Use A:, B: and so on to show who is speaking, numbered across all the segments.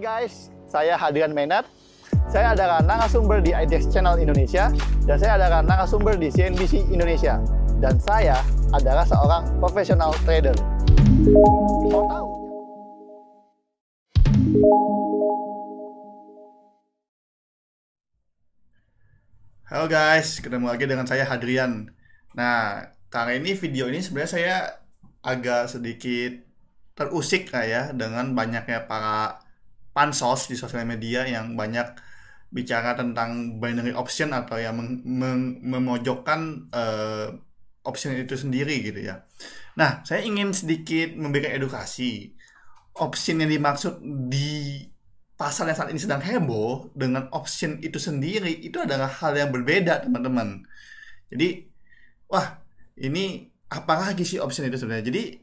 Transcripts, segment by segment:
A: Hai guys, saya Hadrian Maynard. Saya adalah narasumber di IDEX Channel Indonesia dan saya adalah narasumber di CNBC Indonesia. Dan saya adalah seorang profesional trader. Mau tahu?
B: Halo guys, ketemu lagi dengan saya Hadrian. Nah, kali ini video ini sebenarnya saya agak sedikit terusik ya dengan banyaknya para pansos di sosial media yang banyak bicara tentang binary option atau yang memojokkan option itu sendiri gitu ya. Nah, saya ingin sedikit memberikan edukasi. Option yang dimaksud di pasar yang saat ini sedang heboh dengan option itu sendiri itu adalah hal yang berbeda, teman-teman. Jadi, wah, ini apa lagi sih option itu sebenarnya? Jadi,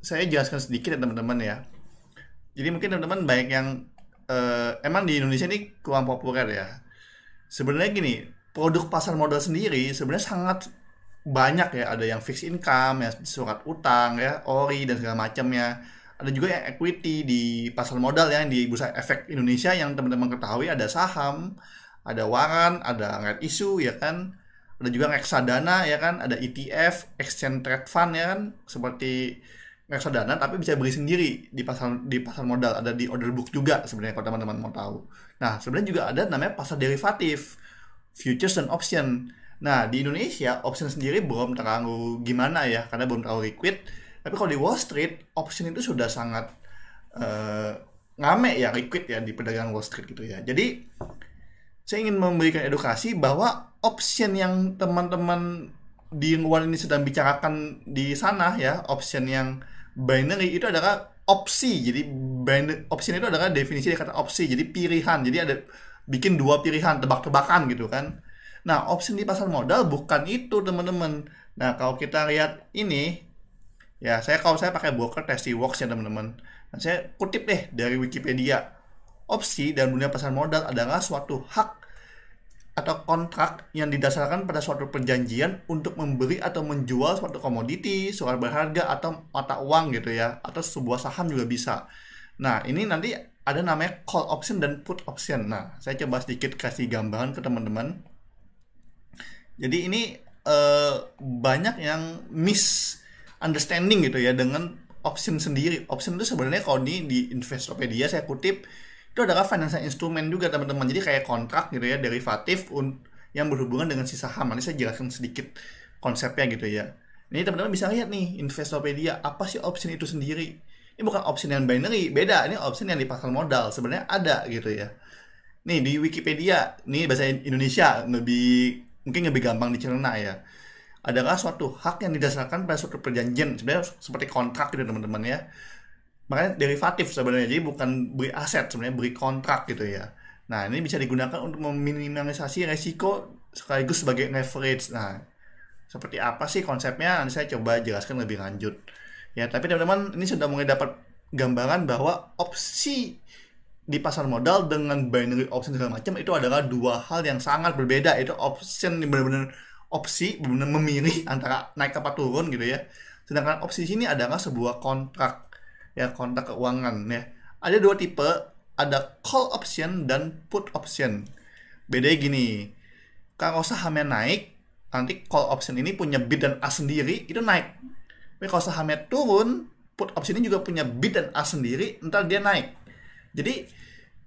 B: saya jelaskan sedikit ya teman-teman ya. Jadi mungkin teman-teman baik yang emang di Indonesia ini kurang populer ya. Sebenarnya gini, produk pasar modal sendiri sebenarnya sangat banyak ya. Ada yang fixed income, ya surat utang ya, ori dan segala macamnya. Ada juga yang equity di pasar modal ya, di Bursa Efek Indonesia yang teman-teman ketahui ada saham, ada waran, ada right issue ya kan. Ada juga reksadana ya kan, ada ETF, exchange trade fund ya kan, seperti reksadana tapi bisa beli sendiri di pasar modal, ada di order book juga sebenarnya kalau teman-teman mau tahu. Nah, sebenarnya juga ada namanya pasar derivatif, futures dan option. Nah, di Indonesia option sendiri belum terlalu gimana ya, karena belum terlalu liquid. Tapi kalau di Wall Street, option itu sudah sangat ngame ya, liquid ya di perdagangan Wall Street gitu ya. Jadi, saya ingin memberikan edukasi bahwa option yang teman-teman di luar ini sedang bicarakan di sana ya, option yang binary itu adalah opsi. Jadi, option itu adalah definisi dari kata opsi. Jadi, pilihan. Jadi, ada bikin dua pilihan, tebak-tebakan gitu kan. Nah, option di pasar modal bukan itu, teman-teman. Nah, kalau kita lihat ini, ya, kalau saya pakai broker Tastyworks ya teman-teman. Nah, saya kutip deh dari Wikipedia. Opsi dalam dunia pasar modal adalah suatu hak atau kontrak yang didasarkan pada suatu perjanjian untuk membeli atau menjual suatu komoditi, surat berharga atau mata uang gitu ya, atau sebuah saham juga bisa. Nah, ini nanti ada namanya call option dan put option. Nah, saya coba sedikit kasih gambaran ke teman-teman. Jadi ini banyak yang misunderstanding gitu ya dengan option sendiri. Option itu sebenarnya kalau di Investopedia saya kutip itu adalah financial instrument juga teman-teman. Jadi kayak kontrak gitu ya, derivatif yang berhubungan dengan si saham. Nanti saya jelaskan sedikit konsepnya gitu ya. Ini teman-teman bisa lihat nih Investopedia, apa sih option itu sendiri. Ini bukan option yang binary, beda. Ini option yang di pasar modal. Sebenarnya ada gitu ya. Nih di Wikipedia, nih bahasa Indonesia mungkin lebih gampang dicerna ya. Adalah suatu hak yang didasarkan pada suatu perjanjian, sebenarnya seperti kontrak gitu teman-teman ya. Makanya derivatif sebenarnya, jadi bukan beli aset, sebenarnya beli kontrak gitu ya. Nah, ini bisa digunakan untuk meminimalisasi resiko sekaligus sebagai leverage. Nah, seperti apa sih konsepnya? Nanti saya coba jelaskan lebih lanjut. Ya, tapi teman-teman ini sudah mulai dapat gambaran bahwa opsi di pasar modal dengan binary option segala macam itu adalah dua hal yang sangat berbeda. Itu option benar-benar opsi, benar-benar memilih antara naik apa turun gitu ya. Sedangkan opsi sini adalah sebuah kontrak ya, kontrak keuangan ya. Ada dua tipe, ada call option dan put option. Bedanya gini, kalau sahamnya naik, nanti call option ini punya bid dan ask sendiri, itu naik. Tapi kalau sahamnya turun, put option ini juga punya bid dan ask sendiri, ntar dia naik. Jadi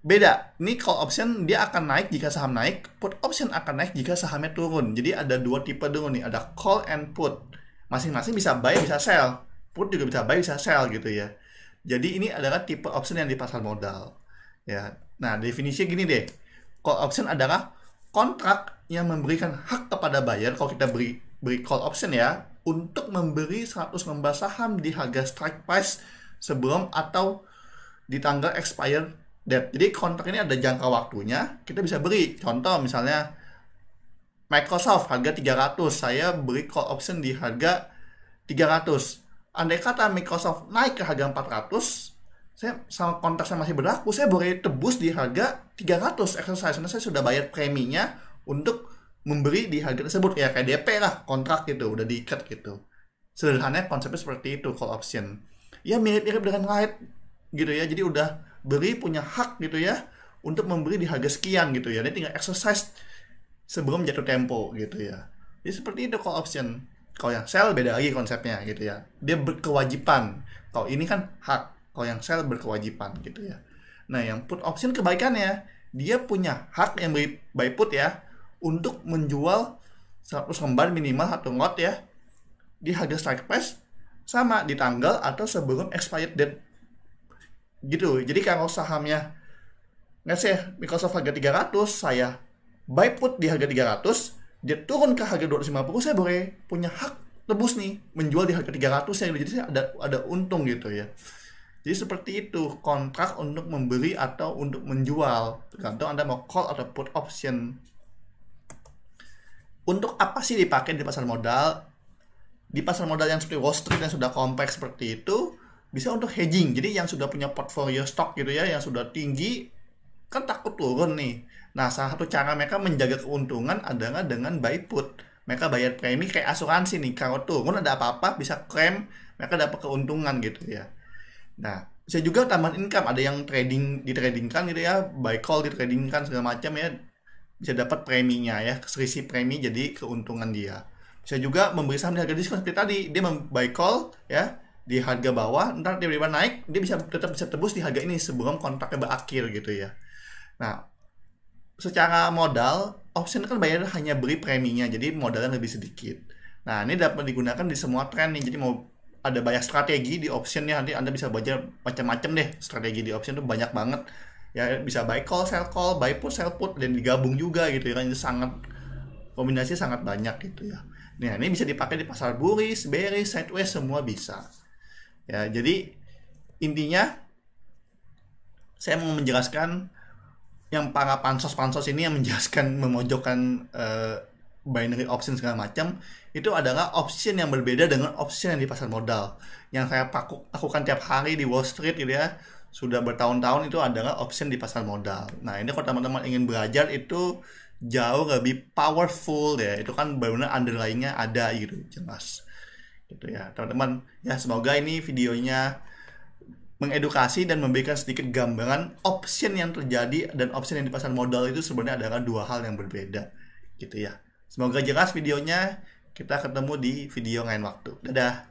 B: beda. Ini call option dia akan naik jika saham naik, put option akan naik jika sahamnya turun. Jadi ada dua tipe dulu nih, ada call and put. Masing-masing bisa buy, bisa sell. Put juga bisa buy, bisa sell gitu ya. Jadi ini adalah tipe option yang di pasar modal. Ya. Nah, definisinya gini deh. Call option adalah kontrak yang memberikan hak kepada buyer, kalau kita beri call option ya, untuk memberi 100 lembar saham di harga strike price sebelum atau di tanggal expire date. Jadi kontrak ini ada jangka waktunya, kita bisa beri. Contoh misalnya Microsoft harga 300, saya beri call option di harga 300. Andai kata Microsoft naik ke harga 400, saya sama kontrak saya masih berlaku, saya boleh tebus di harga 300 exercise, karena saya sudah bayar preminya untuk memberi di harga tersebut ya, kayak DP lah, kontrak gitu, udah diikat gitu. Sederhananya konsepnya seperti itu call option. Ya mirip-mirip dengan right gitu ya, jadi udah beri punya hak gitu ya untuk memberi di harga sekian gitu ya. Dia tinggal exercise sebelum jatuh tempo gitu ya. Jadi seperti itu call option. Kalau yang sell beda lagi konsepnya gitu ya. Dia berkewajiban. Kalau ini kan hak. Kalau yang sell berkewajiban gitu ya. Nah, yang put option kebaikannya, dia punya hak yang by put ya untuk menjual 100 lembar minimal 1 lot ya di harga strike price sama di tanggal atau sebelum expired date gitu. Jadi kalau sahamnya let's say Microsoft harga 300, saya buy put di harga 300, dia turun ke harga 250, saya boleh punya hak tebus nih menjual di harga 300 ya. Jadi saya ada untung gitu ya. Jadi seperti itu kontrak untuk membeli atau untuk menjual, tergantung Anda mau call atau put option. Untuk apa sih dipakai di pasar modal? Di pasar modal yang seperti Wall Street yang sudah kompleks seperti itu, bisa untuk hedging. Jadi yang sudah punya portfolio stok gitu ya, yang sudah tinggi, kan takut turun nih. Nah, salah satu cara mereka menjaga keuntungan adalah dengan buy put. Mereka bayar premi kayak asuransi nih. Kalau turun ada apa-apa bisa klaim, mereka dapat keuntungan gitu ya. Nah, bisa juga tambahan income. Ada yang ditradingkan gitu ya, buy call ditradingkan segala macam ya. Bisa dapat preminya ya, selisih premi jadi keuntungan dia. Bisa juga memberi saham di harga diskon seperti tadi. Dia buy call ya di harga bawah, ntar tiba-tiba naik, dia tetap bisa tebus di harga ini sebelum kontraknya berakhir gitu ya. Nah, secara modal, option kan bayar hanya beri preminya, jadi modalnya lebih sedikit. Nah, ini dapat digunakan di semua tren nih. Jadi mau ada banyak strategi di optionnya, nanti Anda bisa belajar macam-macam deh. Strategi di option itu banyak banget. Ya, bisa buy call, buy put, sell put, dan digabung juga gitu ya. Kan kombinasi sangat banyak gitu ya. Nah, ini bisa dipakai di pasar bullish, bearish, sideways, semua bisa. Ya, jadi intinya saya mau menjelaskan yang para pansos ini yang menjelaskan memojokkan binary option segala macam, itu adalah option yang berbeda dengan option yang di pasar modal. Yang saya lakukan tiap hari di Wall Street gitu ya, sudah bertahun-tahun, itu adalah option di pasar modal. Nah, ini kalau teman-teman ingin belajar itu jauh lebih powerful ya. Itu kan benar-benar underlying-nya ada gitu, jelas. Gitu ya, teman-teman. Ya, semoga ini videonya mengedukasi dan memberikan sedikit gambaran option yang terjadi dan option yang di pasar modal itu sebenarnya adalah dua hal yang berbeda gitu ya. Semoga jelas videonya. Kita ketemu di video lain waktu. Dadah.